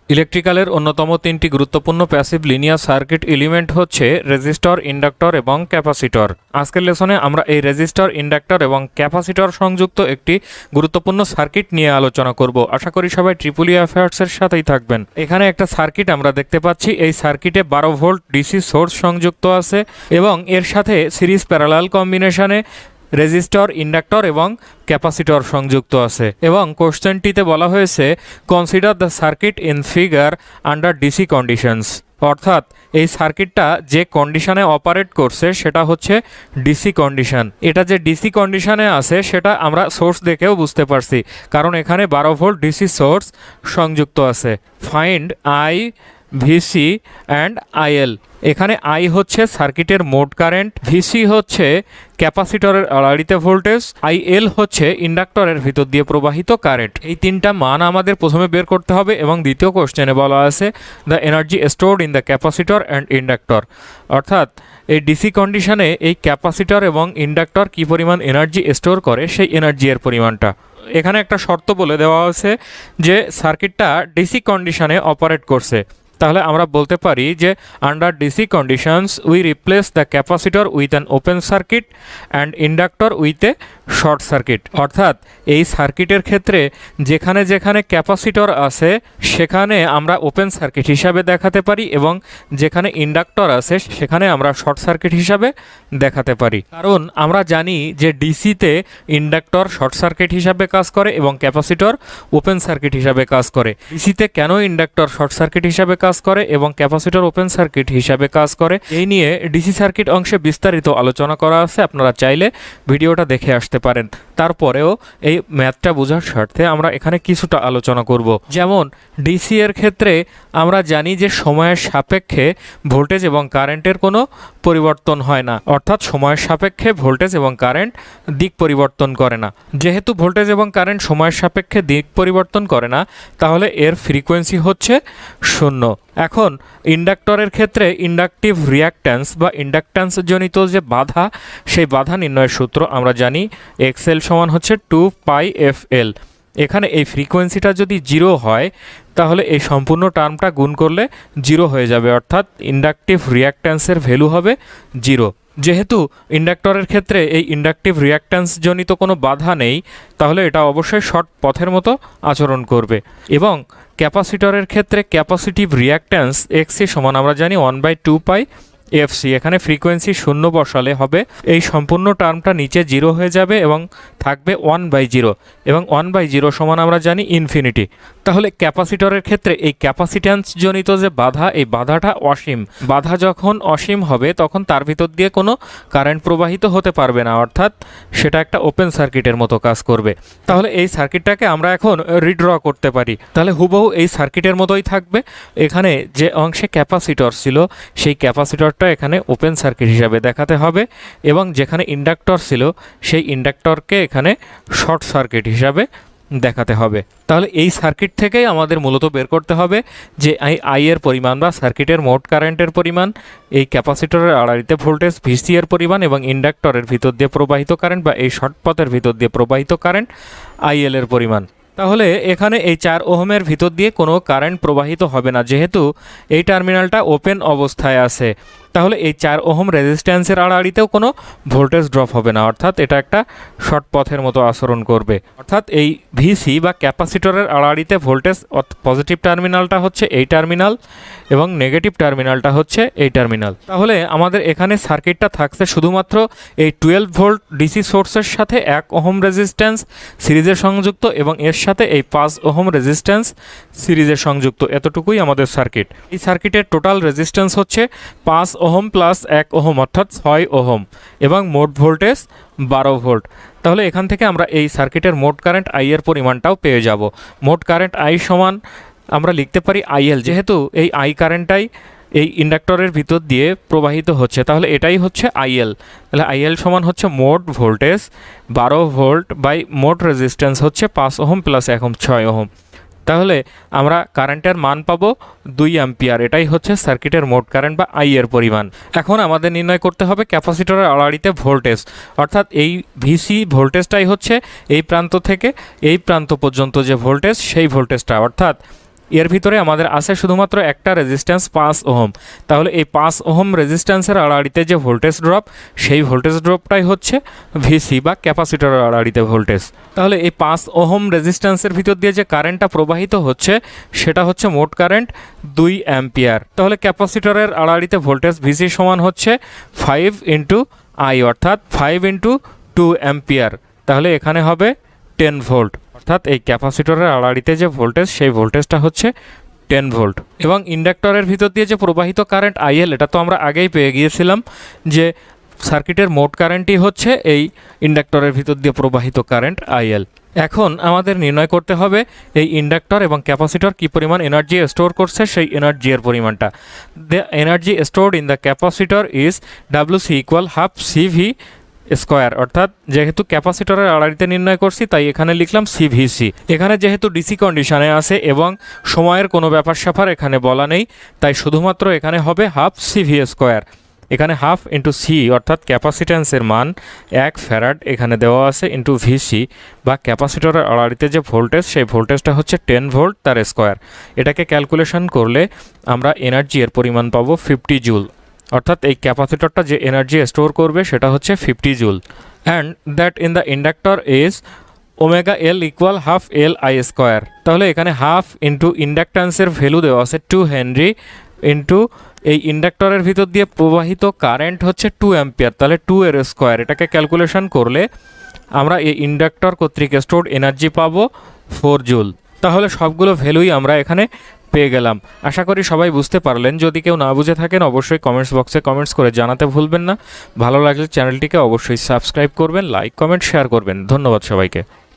ইলেকট্রিক্যালের অন্যতম তিনটি গুরুত্বপূর্ণ প্যাসিভ লিনিয়ার সার্কিট এলিমেন্ট হচ্ছে রেজিস্টর, ইন্ডাক্টর এবং ক্যাপাসিটর। আজকের লেসনে আমরা এই রেজিস্টর, ইন্ডাক্টর এবং ক্যাপাসিটর সংযুক্ত একটি গুরুত্বপূর্ণ সার্কিট নিয়ে আলোচনা করব। আশা করি সবাই ট্রিপল ই অ্যাফেয়ার্সের সাথেই থাকবেন। এখানে একটা সার্কিট আমরা দেখতে পাচ্ছি। এই সার্কিটে 12 ভোল্ট ডিসি সোর্স সংযুক্ত আছে এবং এর সাথে সিরিজ প্যারালাল কম্বিনেশনে রেজিস্টর, ইন্ডাক্টর এবং ক্যাপাসিটর সংযুক্ত আছে এবং কোশ্চেনটিতে বলা হয়েছে consider the circuit in figure under DC conditions, অর্থাৎ এই সার্কিটটা যে কন্ডিশনে অপারেট করছে সেটা হচ্ছে ডিসি কন্ডিশন। এটা যে ডিসি কন্ডিশনে আছে সেটা আমরা সোর্স দেখেও বুঝতে পারছি, কারণ এখানে 12 ভোল্ট ডিসি সোর্স সংযুক্ত আছে। Find I, VC and IL. এখানে আই হচ্ছে সার্কিটের মোড কারেন্ট, ভিসি হচ্ছে ক্যাপাসিটরের আড়াআড়িতে ভোল্টেজ, আইএল হচ্ছে ইন্ডাক্টরের ভিতর দিয়ে প্রবাহিত কারেন্ট। এই তিনটা মান আমাদের প্রথমে বের করতে হবে এবং দ্বিতীয় কোশ্চেনে বলা আছে the energy stored in the capacitor and inductor, অর্থাৎ এই ডিসি কন্ডিশনে এই ক্যাপাসিটর এবং ইন্ডাক্টর কী পরিমাণ এনার্জি স্টোর করে সেই এনার্জি এর পরিমাণটা। এখানে একটা শর্ত বলে দেওয়া আছে যে সার্কিটটা ডিসি কন্ডিশনে অপারেট করছে, তাহলে আমরা বলতে পারি যে under DC conditions we replace the capacitor with an open circuit and inductor with a short circuit. অর্থাৎ এই সার্কিটের ক্ষেত্রে যেখানে যেখানে ক্যাপাসিটর আছে সেখানে আমরা ওপেন সার্কিট হিসাবে দেখাতে পারি এবং যেখানে ইন্ডাক্টর আছে সেখানে আমরা শর্ট সার্কিট হিসাবে দেখাতে পারি। কারণ আমরা জানি যে ডিসিতে ইন্ডাক্টর শর্ট সার্কিট হিসাবে কাজ করে এবং ক্যাপাসিটর ওপেন সার্কিট হিসাবে কাজ করে। ডিসিতে কেন ইন্ডাক্টর শর্ট সার্কিট হিসাবে কাজ করে এবং ক্যাপাসিটর ওপেন সার্কিট হিসাবে কাজ করে এই নিয়ে ডিসি সার্কিট অংশে বিস্তারিত আলোচনা করা আছে, আপনারা চাইলে ভিডিওটা দেখে আসতে পারেন। তারপরেও এই ম্যাথটা বোঝার স্বার্থে আমরা এখানে কিছুটা আলোচনা করব। যেমন ডিসি এর ক্ষেত্রে আমরা জানি যে সময়ের সাপেক্ষে ভোল্টেজ এবং কারেন্টের কোনো পরিবর্তন হয় না, অর্থাৎ সময়ের সাপেক্ষে ভোল্টেজ এবং কারেন্ট দিক পরিবর্তন করে না। যেহেতু ভোল্টেজ এবং কারেন্ট সময়ের সাপেক্ষে দিক পরিবর্তন করে না, তাহলে এর ফ্রিকোয়েন্সি হচ্ছে 0। এখন ইন্ডাক্টরের ক্ষেত্রে ইন্ডাকটিভ রিয়াক্ট্যান্স বা ইন্ডাকট্যান্স জনিত যে বাধা, সেই বাধা নির্ণয়ের সূত্র আমরা জানি এক্সএল সমান হচ্ছে 2πfl। এখানে এই ফ্রিকোয়েন্সিটা যদি 0 হয় তাহলে এই সম্পূর্ণ টার্মটা গুণ করলে 0 হয়ে যাবে, অর্থাৎ ইন্ডাকটিভ রিয়াক্ট্যান্সের ভ্যালু হবে 0। যেহেতু ইন্ডাক্টরের ক্ষেত্রে এই ইন্ডাকটিভ রিয়াক্ট্যান্স জনিত কোনো বাধা নেই, তাহলে এটা অবশ্যই শর্ট পথের মতো আচরণ করবে। এবং ক্যাপাসিটরের ক্ষেত্রে ক্যাপাসিটিভ রিয়াক্ট্যান্স এক্সি সমান আমরা জানি 1/2πfc। এখানে ফ্রিকোয়েন্সি 0 বসালে হবে এই সম্পূর্ণ টার্মটা নিচে 0 হয়ে যাবে এবং থাকবে 1/0 এবং 1/0 সমান আমরা জানি ইনফিনিটি। তাহলে ক্যাপাসিটরের ক্ষেত্রে এই ক্যাপাসিট্যান্স জনিত যে বাধা, এই বাধাটা অসীম। বাধা যখন অসীম হবে তখন তার ভিতর দিয়ে কোনো কারেন্ট প্রবাহিত হতে পারবে না, অর্থাৎ সেটা একটা ওপেন সার্কিটের মতো কাজ করবে। তাহলে এই সার্কিটটাকে আমরা এখন রিড্র করতে পারি। তাহলে হুবহু এই সার্কিটের মতোই থাকবে। এখানে যে অংশে ক্যাপাসিটর ছিল সেই ক্যাপাসিটরটা এখানে ওপেন সার্কিট হিসাবে দেখাতে হবে এবং যেখানে ইন্ডাক্টর ছিল সেই ইন্ডাক্টরকে এখানে শর্ট সার্কিট হিসাবে দেখাতে হবে। তাহলে এই সার্কিট থেকেই আমাদের মূলত বের করতে হবে যে আই এর পরিমাণ বা সার্কিটের মোট কারেন্টের পরিমাণ, এই ক্যাপাসিটরের আড়াআড়িতে ভোল্টেজ ভিসি এর পরিমাণ এবং ইন্ডাক্টরের ভিতর দিয়ে প্রবাহিত কারেন্ট বা এই শর্ট পথের ভিতর দিয়ে প্রবাহিত কারেন্ট আইএল এর পরিমাণ। তাহলে এখানে এই 4 ওহমের ভিতর দিয়ে কোনো কারেন্ট প্রবাহিত হবে না, যেহেতু এই টার্মিনালটা ওপেন অবস্থায় আছে। তাহলে এই 4 ওহম রেজিস্ট্যান্সের আড়াআড়িতেও কোনো ভোল্টেজ ড্রপ হবে না, অর্থাৎ এটা একটা শর্ট পথের মতো আচরণ করবে। অর্থাৎ এই ভিসি বা ক্যাপাসিটরের আড়াআড়িতে ভোল্টেজ পজিটিভ টার্মিনালটা হচ্ছে এই টার্মিনাল এবং নেগেটিভ টার্মিনালটা হচ্ছে এই টার্মিনাল। তাহলে আমাদের এখানে সার্কিটটা থাকছে শুধুমাত্র এই 12 ভোল্ট ডিসি সোর্সের সাথে 1 ওহম রেজিস্ট্যান্স সিরিজে সংযুক্ত এবং এর সাথে এই 5 ওহম রেজিস্ট্যান্স সিরিজে সংযুক্ত, এতটুকুই আমাদের সার্কিট। এই সার্কিটের টোটাল রেজিস্ট্যান্স হচ্ছে 5 ওহম প্লাস 1 ওহম, অর্থাৎ 6 ওহম এবং মোট ভোল্টেজ 12 ভোল্ট। তাহলে এখান থেকে আমরা এই সার্কিটের মোট কারেন্ট আই এর পরিমাণটাও পেয়ে যাব। মোট কারেন্ট আই সমান আমরা লিখতে পারি আইএল, যেহেতু এই আই কারেন্টটাই এই ইন্ডাক্টরের ভিতর দিয়ে প্রবাহিত হচ্ছে, তাহলে এটাই হচ্ছে আইএল। তাহলে আইএল সমান হচ্ছে মোট ভোল্টেজ 12 ভোল্ট বাই মোট রেজিস্ট্যান্স হচ্ছে 5 ওহম প্লাস 1 ওহম 6 ওহম। তাহলে আমরা কারেন্টের মান পাবো 2 অ্যাম্পিয়ার। এটাই হচ্ছে সার্কিটের মোট কারেন্ট বা আই এর পরিমাণ। এখন আমাদের নির্ণয় করতে হবে ক্যাপাসিটরের আড়াআড়িতে ভোল্টেজ, অর্থাৎ এই ভিসি ভোল্টেজটাই হচ্ছে এই প্রান্ত থেকে এই প্রান্ত পর্যন্ত যে ভোল্টেজ, সেই ভোল্টেজটা। অর্থাৎ এর ভিতরে আমাদের আছে শুধুমাত্র একটা রেজিস্ট্যান্স 5 ওহম। তাহলে এই 5 ওহম রেজিস্ট্যান্সের আড়াআড়িতে যে ভোল্টেজ ড্রপ, সেই ভোল্টেজ ড্রপটাই হচ্ছে ভিসি বা ক্যাপাসিটরের আড়াআড়িতে ভোল্টেজ। তাহলে এই 5 ওহম রেজিস্ট্যান্সের ভিতর দিয়ে যে কারেন্টটা প্রবাহিত হচ্ছে সেটা হচ্ছে মোট কারেন্ট 2 অ্যাম্পিয়ার। তাহলে ক্যাপাসিটরের আড়াআড়িতে ভোল্টেজ ভিসি সমান হচ্ছে 5 ইন্টু আই, অর্থাৎ 5 ইন্টু 2 অ্যাম্পিয়ার। তাহলে এখানে হবে 10 ভোল্ট, অর্থাৎ এই ক্যাপাসিটরের আড়াআড়িতে যে ভোল্টেজ সেই ভোল্টেজটা হচ্ছে 10 ভোল্ট। এবং ইন্ডাক্টরের ভিতর দিয়ে যে প্রবাহিত কারেন্ট আইএল, এটা তো আমরা আগেই পেয়ে গিয়েছিলাম যে সার্কিটের মোট কারেন্টই হচ্ছে এই ইন্ডাক্টরের ভিতর দিয়ে প্রবাহিত কারেন্ট আইএল। এখন আমাদের নির্ণয় করতে হবে এই ইন্ডাক্টর এবং ক্যাপাসিটর কী পরিমাণ এনার্জি স্টোর করছে, সেই এনার্জির পরিমাণটা। The energy stored in the capacitor is WC equal half CV square, অর্থাৎ যেহেতু ক্যাপাসিটরের আড়াআড়িতে নির্ণয় করছি তাই এখানে লিখলাম সিভিসি। এখানে যেহেতু ডিসি কন্ডিশনে আছে এবং সময়ের কোনো ব্যাপার স্যাপার এখানে বলা নেই, তাই শুধুমাত্র এখানে হবে হাফ সিভি স্কোয়ার। এখানে হাফ ইন্টু সি অর্থাৎ ক্যাপাসিট্যান্সের মান 1 ফ্যারাড এখানে দেওয়া আছে, ইন্টু ভিসি বা ক্যাপাসিটরের আড়াআড়িতে যে ভোল্টেজ সেই ভোল্টেজটা হচ্ছে 10 ভোল্ট তার স্কোয়ার। এটাকে ক্যালকুলেশন করলে আমরা এনার্জি এর পরিমাণ পাবো 50 জুল, অর্থাৎ এই ক্যাপাসিটরটা যে এনার্জি স্টোর করবে সেটা হচ্ছে 50 joule. And that in the inductor is omega L equal half L I square. তাহলে এখানে হাফ ইন্টু ইন্ডাক্ট্যান্সের ভ্যালু দেওয়া আছে 2 হেনরি, ইন্টু এই ইন্ডাক্টরের ভিতর দিয়ে প্রবাহিত কারেন্ট হচ্ছে 2 অ্যাম্পিয়ার, তাহলে 2 এর স্কোয়ার। এটাকে ক্যালকুলেশন করলে আমরা এই ইন্ডাক্টর কর্তৃক স্টোরড এনার্জি পাবো 4 জুল। তাহলে সবগুলো ভ্যালুই আমরা এখানে পেয়ে গেলাম। আশা করি সবাই বুঝতে পারলেন। যদি কেউ না বুঝে থাকেন অবশ্যই কমেন্টস বক্সে কমেন্টস করে জানাতে ভুলবেন না। ভালো লাগলে চ্যানেলটিকে অবশ্যই সাবস্ক্রাইব করবেন, লাইক কমেন্ট শেয়ার করবেন। ধন্যবাদ সবাইকে।